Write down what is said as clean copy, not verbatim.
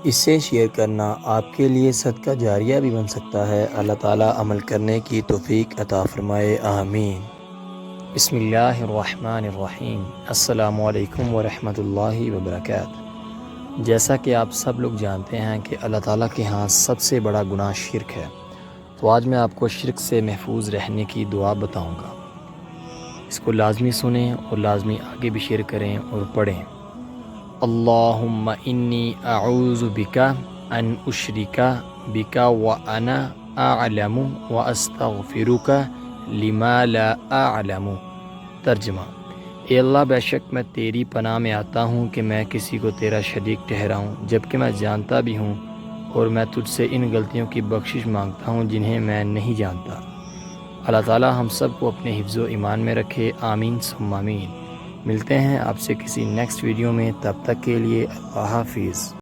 इसे शेयर करना आपके लिए सदका जारिया भी बन सकता है। अल्लाह ताला अमल करने की तौफीक अता फ़रमाए, आमीन। बिस्मिल्लाहिर्रहमानिर्रहीम। अस्सलामु अलैकुम वरहमतुल्लाहि वबरकातुहू। जैसा कि आप सब लोग जानते हैं कि अल्लाह ताला के यहाँ सबसे बड़ा गुनाह शिर्क है, तो आज मैं आपको शिर्क से महफूज रहने की दुआ बताऊंगा। इसको लाजमी सुनें और लाजमी आगे भी शेयर करें और पढ़ें। अल्लाहुम्मा इन्नी अऊज़ु बिका अन उशरिका बिका व अना अअलमु व अस्तगफिरुका लिमा ला अअलमु। तर्जमा: ए अल्लाह, बेशक मैं तेरी पनाह में आता हूँ कि मैं किसी को तेरा शरीक ठहराऊँ जबकि मैं जानता भी हूँ, और मैं तुझसे इन गलतियों की बख्शिश मांगता हूँ जिन्हें मैं नहीं जानता। अल्लाह ताला हम सब को अपने हिफ्ज़ो ईमान में रखे, आमीन सुम्मा आमीन। मिलते हैं आपसे किसी नेक्स्ट वीडियो में, तब तक के लिए अल्लाह हाफिज़।